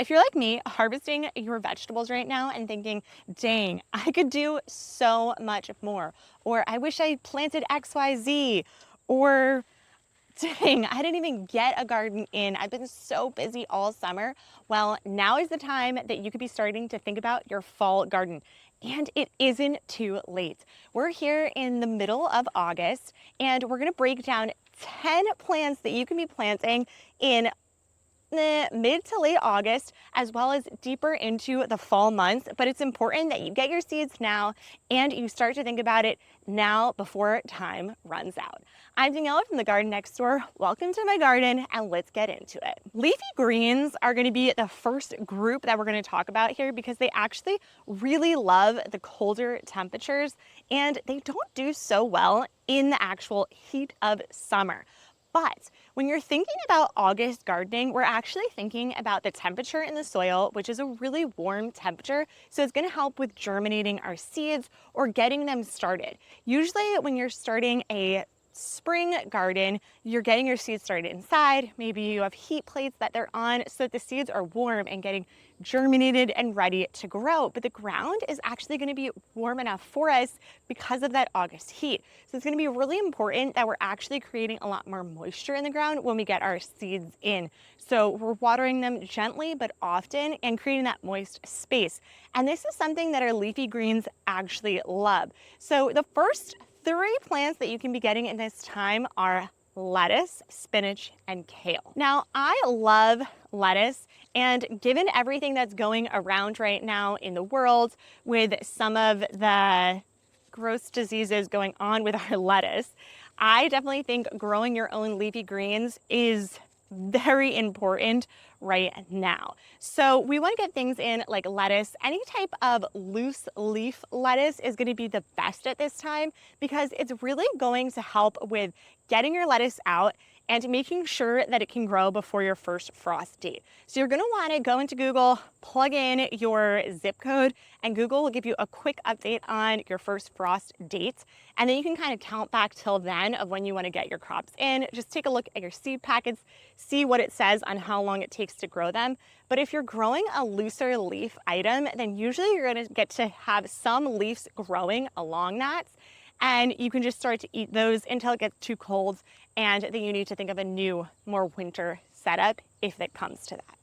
if you're like me, harvesting your vegetables right now and thinking, dang, I could do so much more, or I wish I planted XYZ, or dang, I didn't even get a garden in. I've been so busy all summer. Well, now is the time that you could be starting to think about your fall garden. And it isn't too late. We're here in the middle of August, and we're gonna break down 10 plants that you can be planting in mid to late August, as well as deeper into the fall months. But it's important that you get your seeds now and you start to think about it now before time runs out. I'm Daniela from the garden next door. Welcome to my garden and let's get into it. Leafy greens are going to be the first group that we're going to talk about here because they actually really love the colder temperatures and they don't do so well in the actual heat of summer. But when you're thinking about August gardening, we're actually thinking about the temperature in the soil, which is a really warm temperature. So it's going to help with germinating our seeds or getting them started. Usually when you're starting a spring garden, you're getting your seeds started inside. Maybe you have heat plates that they're on so that the seeds are warm and getting germinated and ready to grow. But the ground is actually going to be warm enough for us because of that August heat. So it's going to be really important that we're actually creating a lot more moisture in the ground when we get our seeds in. So we're watering them gently but often and creating that moist space. And this is something that our leafy greens actually love. So the first 3 plants that you can be getting in this time are lettuce, spinach, and kale. Now, I love lettuce, and given everything that's going around right now in the world with some of the gross diseases going on with our lettuce, I definitely think growing your own leafy greens is very important right now. So we want to get things in like lettuce. Any type of loose leaf lettuce is going to be the best at this time because it's really going to help with getting your lettuce out and making sure that it can grow before your first frost date. So you're going to want to go into Google, plug in your zip code, and Google will give you a quick update on your first frost date. And then you can kind of count back till then of when you want to get your crops in. Just take a look at your seed packets, see what it says on how long it takes to grow them. But if you're growing a looser leaf item, then usually you're going to get to have some leaves growing along that. And you can just start to eat those until it gets too cold, and then you need to think of a new, more winter setup if it comes to that.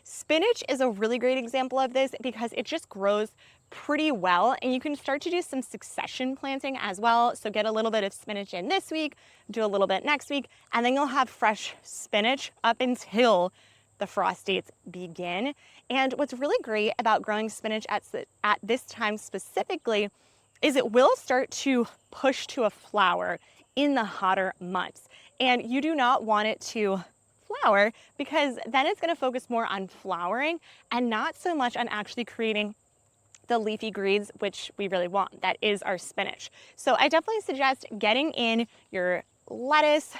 Spinach is a really great example of this because it just grows pretty well, and you can start to do some succession planting as well. So get a little bit of spinach in this week, do a little bit next week, and then you'll have fresh spinach up until the frost dates begin. And what's really great about growing spinach at this time specifically is it will start to push to a flower in the hotter months. And you do not want it to flower because then it's going to focus more on flowering and not so much on actually creating the leafy greens, which we really want. That is our spinach. So I definitely suggest getting in your lettuce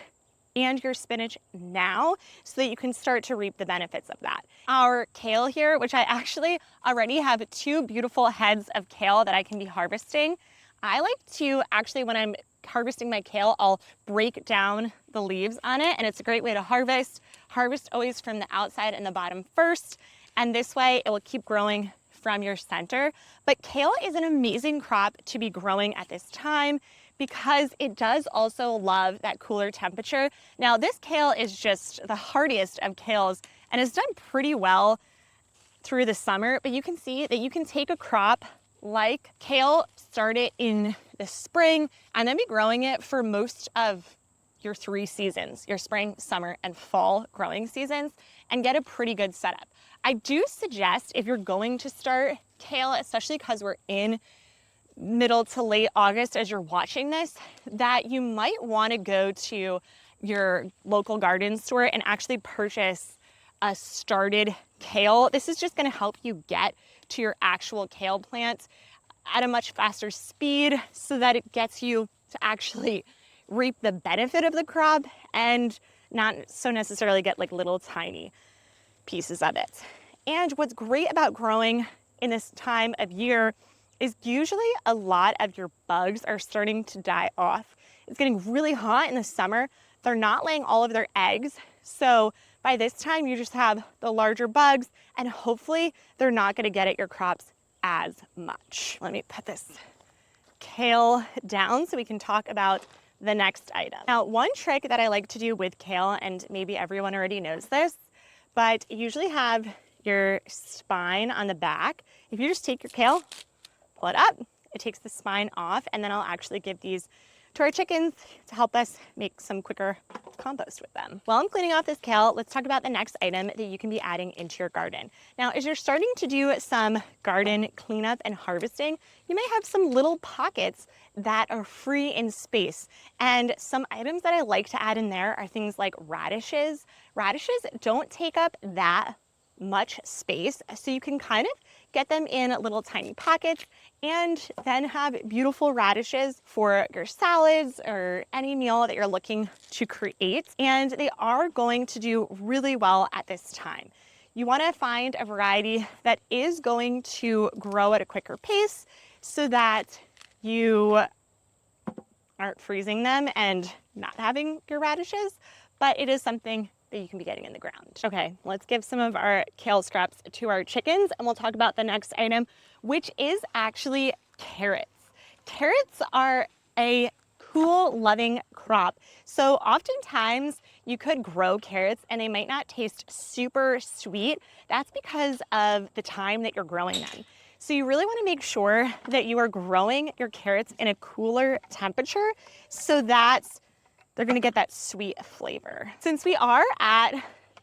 and your spinach now so that you can start to reap the benefits of that. Our kale here, which I actually already have 2 beautiful heads of kale that I can be harvesting. I like to actually, when I'm harvesting my kale, I'll break down the leaves on it, and it's a great way to harvest. Harvest always from the outside and the bottom first, and this way it will keep growing from your center. But kale is an amazing crop to be growing at this time because it does also love that cooler temperature. Now this kale is just the hardiest of kales and has done pretty well through the summer, but you can see that you can take a crop like kale, start it in the spring, and then be growing it for most of your 3 seasons, your spring, summer, and fall growing seasons, and get a pretty good setup. I do suggest if you're going to start kale, especially because we're in middle to late August as you're watching this, that you might want to go to your local garden store and actually purchase a started kale. This is just going to help you get to your actual kale plant at a much faster speed so that it gets you to actually reap the benefit of the crop and not so necessarily get like little tiny pieces of it. And what's great about growing in this time of year is usually a lot of your bugs are starting to die off. It's getting really hot in the summer. They're not laying all of their eggs. So By this time, you just have the larger bugs, and hopefully they're not gonna get at your crops as much. Let me put this kale down so we can talk about the next item. Now, one trick that I like to do with kale, and maybe everyone already knows this, but you usually have your spine on the back. If you just take your kale, pull it up, it takes the spine off, and then I'll actually give these to our chickens to help us make some quicker compost with them. While I'm cleaning off this kale, let's talk about the next item that you can be adding into your garden. Now, as you're starting to do some garden cleanup and harvesting, you may have some little pockets that are free in space. And some items that I like to add in there are things like radishes. Radishes don't take up that much space, so you can kind of get them in little tiny pockets and then have beautiful radishes for your salads or any meal that you're looking to create. And they are going to do really well at this time. You want to find a variety that is going to grow at a quicker pace so that you aren't freezing them and not having your radishes, but it is something that you can be getting in the ground. Okay, let's give some of our kale scraps to our chickens, and we'll talk about the next item, which is actually carrots. Carrots are a cool loving crop. So oftentimes you could grow carrots and they might not taste super sweet. That's because of the time that you're growing them. So you really want to make sure that you are growing your carrots in a cooler temperature so that they're gonna get that sweet flavor. Since we are at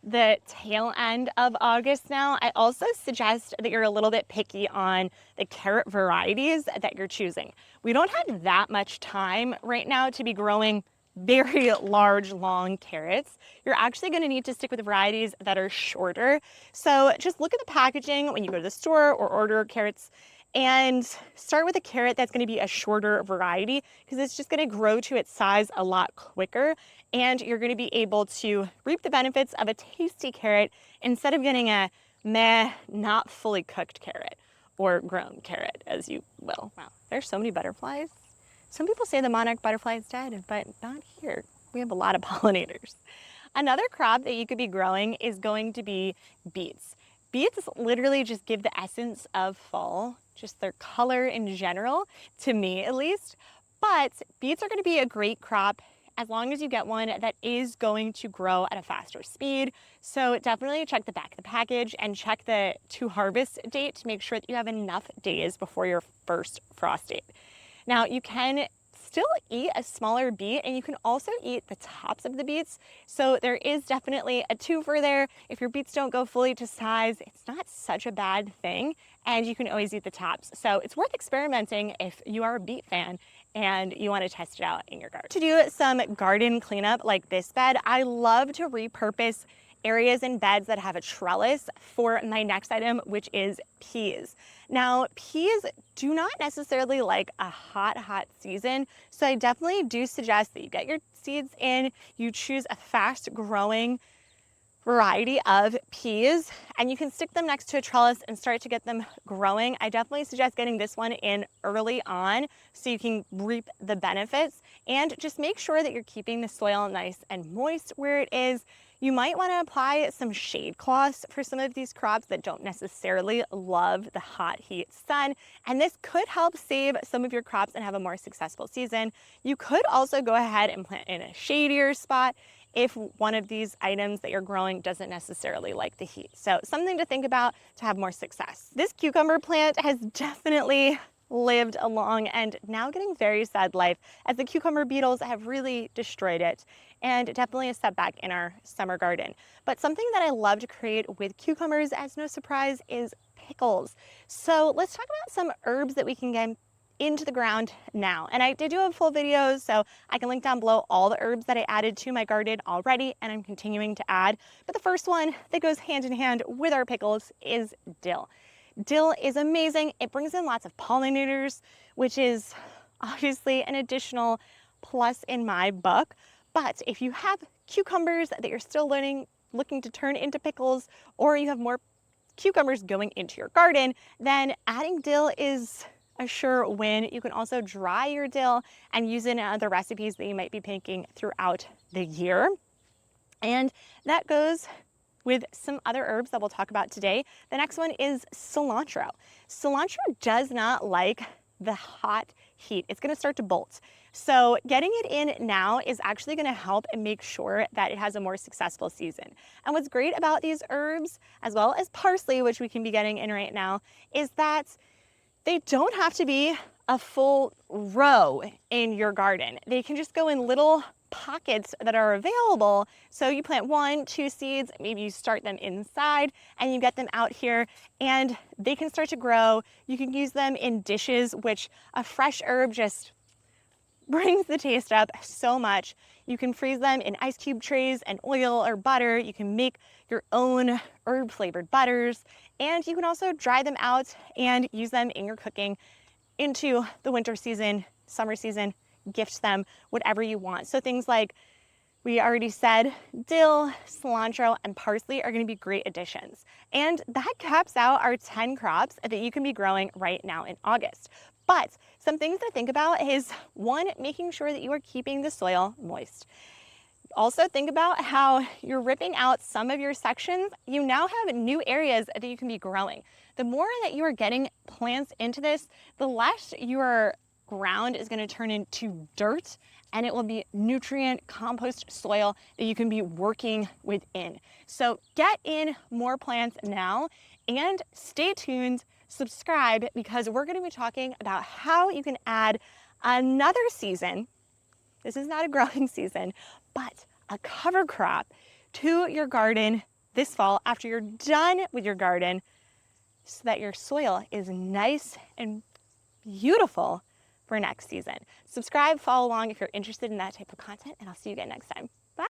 the tail end of August now, I also suggest that you're a little bit picky on the carrot varieties that you're choosing. We don't have that much time right now to be growing very large, long carrots. You're actually gonna need to stick with the varieties that are shorter. So just look at the packaging when you go to the store or order carrots and start with a carrot that's going to be a shorter variety because it's just going to grow to its size a lot quicker, and you're going to be able to reap the benefits of a tasty carrot instead of getting a meh, not fully cooked carrot or grown carrot, as you will. Wow, there's so many butterflies. Some people say the monarch butterfly is dead, but not here. We have a lot of pollinators. Another crop that you could be growing is going to be beets. Beets literally just give the essence of fall, just their color in general, to me at least. But beets are going to be a great crop as long as you get one that is going to grow at a faster speed. So definitely check the back of the package and check the to harvest date to make sure that you have enough days before your first frost date. Now you can still eat a smaller beet, and you can also eat the tops of the beets. So there is definitely a twofer there. If your beets don't go fully to size, it's not such a bad thing, and you can always eat the tops. So it's worth experimenting if you are a beet fan and you want to test it out in your garden. To do some garden cleanup like this bed, I love to repurpose areas in beds that have a trellis for my next item, which is peas. Now, peas do not necessarily like a hot season, so I definitely do suggest that you get your seeds in, you choose a fast growing variety of peas, and you can stick them next to a trellis and start to get them growing. I definitely suggest getting this one in early on so you can reap the benefits, and just make sure that you're keeping the soil nice and moist where it is. You might want to apply some shade cloths for some of these crops that don't necessarily love the hot heat sun, and this could help save some of your crops and have a more successful season. You could also go ahead and plant in a shadier spot if one of these items that you're growing doesn't necessarily like the heat. So something to think about to have more success. This cucumber plant has definitely lived a long and now getting very sad life as the cucumber beetles have really destroyed it, and definitely a setback in our summer garden. But something that I love to create with cucumbers, as no surprise, is pickles. So let's talk about some herbs that we can get into the ground now. And I did do a full video, so I can link down below all the herbs that I added to my garden already and I'm continuing to add. But the first one that goes hand in hand with our pickles is dill. Dill is amazing. It brings in lots of pollinators, which is obviously an additional plus in my book. But if you have cucumbers that you're still looking to turn into pickles, or you have more cucumbers going into your garden, then adding dill is a sure win. You can also dry your dill and use it in other recipes that you might be making throughout the year. And that goes with some other herbs that we'll talk about today. The next one is cilantro. Cilantro does not like the hot heat. It's gonna start to bolt. So getting it in now is actually gonna help and make sure that it has a more successful season. And what's great about these herbs, as well as parsley, which we can be getting in right now, is that they don't have to be a full row in your garden. They can just go in little pockets that are available. So you plant 1, 2 seeds, maybe you start them inside and you get them out here and they can start to grow. You can use them in dishes, which a fresh herb just brings the taste up so much. You can freeze them in ice cube trays and oil or butter. You can make your own herb flavored butters, and you can also dry them out and use them in your cooking into the winter season, summer season, gift them, whatever you want. So things like we already said, dill, cilantro, and parsley are gonna be great additions. And that caps out our 10 crops that you can be growing right now in August. But some things to think about is, one, making sure that you are keeping the soil moist. Also think about how you're ripping out some of your sections. You now have new areas that you can be growing. The more that you are getting plants into this, the less your ground is going to turn into dirt, and it will be nutrient compost soil that you can be working within. So get in more plants now and stay tuned, subscribe, because we're going to be talking about how you can add another season. This is not a growing season, but a cover crop to your garden this fall after you're done with your garden, so that your soil is nice and beautiful for next season. Subscribe, follow along if you're interested in that type of content, and I'll see you again next time.